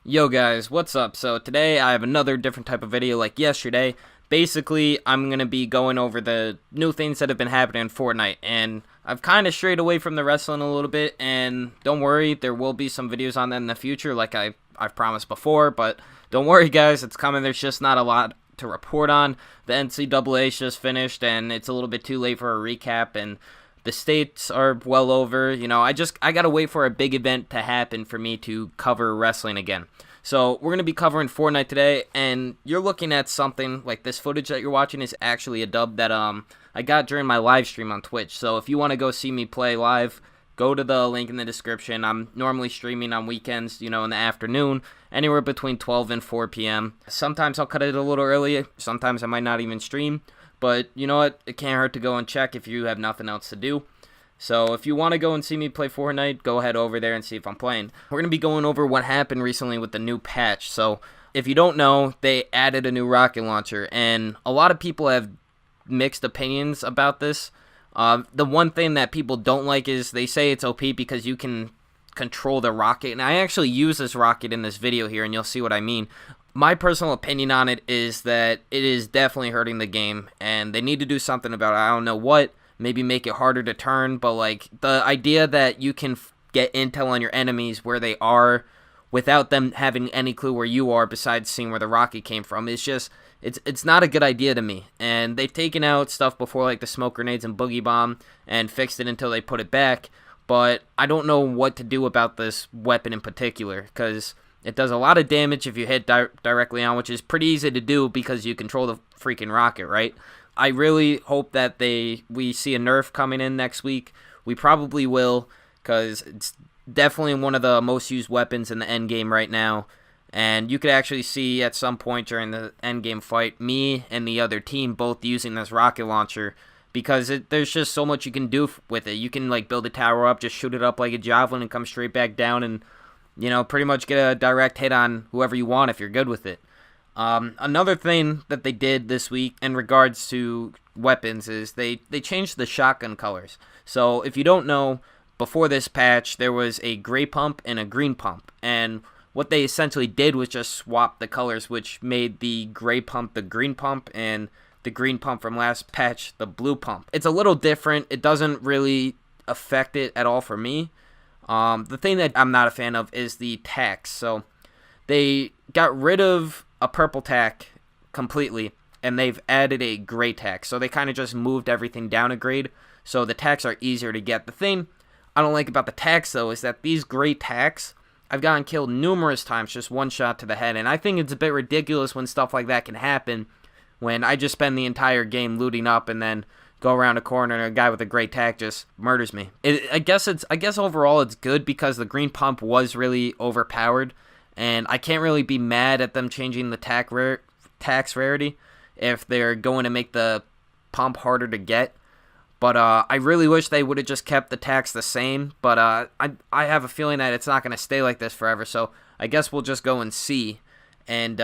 Yo guys, what's up? So today I have another different type of video like yesterday. Basically, I'm going to be going over the new things that have been happening in Fortnite, and I've kind of strayed away from the wrestling a little bit, and don't worry, there will be some videos on that in the future like I've promised before, but don't worry guys, it's coming. There's just not a lot to report on. The NCAA's just finished, and it's a little bit too late for a recap, and the states are well over. I gotta wait for a big event to happen for me to cover wrestling again. So we're gonna be covering Fortnite today, and you're looking at something like this footage that you're watching is actually a dub that I got during my live stream on Twitch. So if you want to go see me play live, go to the link in the description. I'm normally streaming on weekends, in the afternoon, anywhere between 12 and 4 p.m. Sometimes I'll cut it a little early. Sometimes I might not even stream. But you know what? It can't hurt to go and check if you have nothing else to do. So if you want to go and see me play Fortnite, go ahead over there and see if I'm playing. We're going to be going over what happened recently with the new patch. So if you don't know, they added a new rocket launcher, and a lot of people have mixed opinions about this. The one thing that people don't like is they say it's OP because you can control the rocket. And I actually use this rocket in this video here, and you'll see what I mean. My personal opinion on it is that it is definitely hurting the game, and they need to do something about it. I don't know what. Maybe make it harder to turn, but like the idea that you can get intel on your enemies where they are without them having any clue where you are besides seeing where the rocket came from is just it's not a good idea to me. And they've taken out stuff before like the smoke grenades and boogie bomb and fixed it until they put it back, but I don't know what to do about this weapon in particular because it does a lot of damage if you hit directly on, which is pretty easy to do because you control the freaking rocket, right? I really hope that we see a nerf coming in next week. We probably will, because it's definitely one of the most used weapons in the end game right now. And you could actually see at some point during the end game fight, me and the other team both using this rocket launcher, because there's just so much you can do with it. You can like build a tower up, just shoot it up like a javelin and come straight back down and, pretty much get a direct hit on whoever you want if you're good with it. Another thing that they did this week in regards to weapons is they changed the shotgun colors. So if you don't know, before this patch there was a gray pump and a green pump, and what they essentially did was just swap the colors, which made the gray pump the green pump and the green pump from last patch the blue pump. It's a little different. It doesn't really affect it at all for me. The thing that I'm not a fan of is the tax. So they got rid of a purple tack completely, and they've added a gray tack. So they kind of just moved everything down a grade, so the tacks are easier to get. The thing I don't like about the tacks, though, is that these gray tacks, I've gotten killed numerous times, just one shot to the head, and I think it's a bit ridiculous when stuff like that can happen, when I just spend the entire game looting up and then go around a corner and a guy with a gray tack just murders me. I guess overall it's good because the green pump was really overpowered, and I can't really be mad at them changing the tax rarity if they're going to make the pump harder to get. But I really wish they would have just kept the tax the same. But I have a feeling that it's not going to stay like this forever. So I guess we'll just go and see. And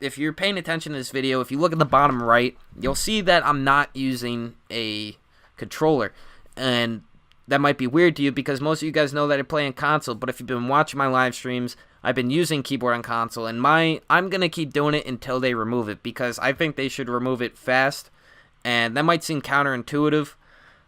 if you're paying attention to this video, if you look at the bottom right, you'll see that I'm not using a controller. And that might be weird to you because most of you guys know that I play on console. But if you've been watching my live streams, I've been using keyboard on console, and I'm going to keep doing it until they remove it, because I think they should remove it fast, and that might seem counterintuitive,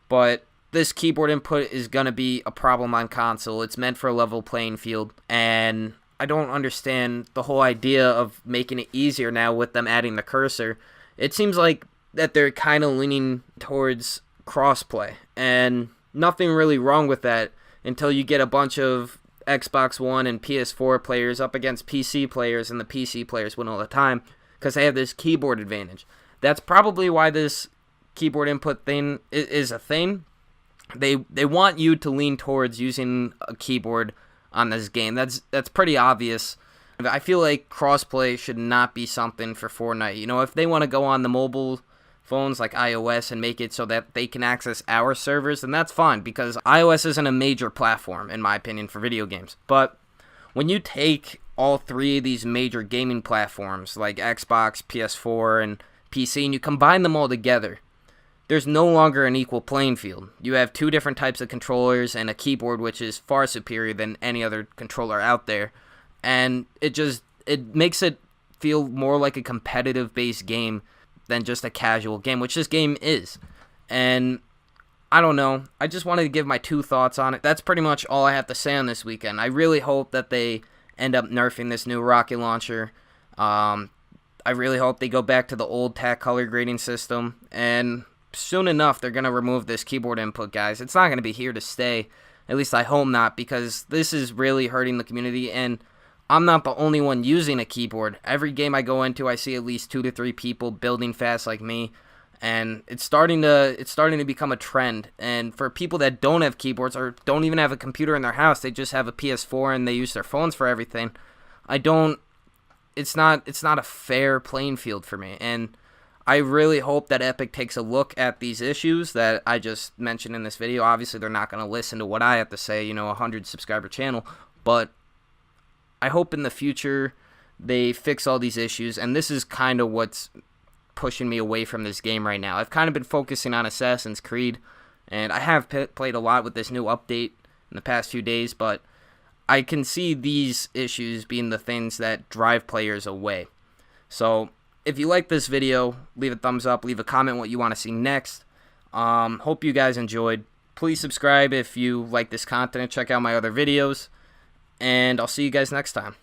but this keyboard input is going to be a problem on console. It's meant for a level playing field, and I don't understand the whole idea of making it easier now with them adding the cursor. It seems like that they're kind of leaning towards crossplay, and nothing really wrong with that until you get a bunch of Xbox One and PS4 players up against PC players, and the PC players win all the time because they have this keyboard advantage. That's probably why this keyboard input thing is a thing. They want you to lean towards using a keyboard on this game. That's pretty obvious. I feel like crossplay should not be something for Fortnite. If they want to go on the mobile phones like iOS and make it so that they can access our servers, then that's fine, because iOS isn't a major platform, in my opinion, for video games. But when you take all three of these major gaming platforms like Xbox, PS4, and PC, and you combine them all together, there's no longer an equal playing field. You have two different types of controllers and a keyboard which is far superior than any other controller out there. and it makes it feel more like a competitive based game than just a casual game, which this game is. And I don't know. I just wanted to give my 2 thoughts on it. That's pretty much all I have to say on this weekend. I really hope that they end up nerfing this new rocket launcher. I really hope they go back to the old TAC color grading system. And soon enough, they're going to remove this keyboard input, guys. It's not going to be here to stay. At least I hope not, because this is really hurting the community. And I'm not the only one using a keyboard. Every game I go into, I see at least 2 to 3 people building fast like me. And it's starting to become a trend. And for people that don't have keyboards or don't even have a computer in their house, they just have a PS4 and they use their phones for everything. It's not a fair playing field for me. And I really hope that Epic takes a look at these issues that I just mentioned in this video. Obviously, they're not going to listen to what I have to say, a 100 subscriber channel, but I hope in the future they fix all these issues. And this is kind of what's pushing me away from this game right now. I've kind of been focusing on Assassin's Creed, and I have played a lot with this new update in the past few days, but I can see these issues being the things that drive players away. So if you like this video, leave a thumbs up, leave a comment what you want to see next. Hope you guys enjoyed. Please subscribe if you like this content. Check out my other videos, and I'll see you guys next time.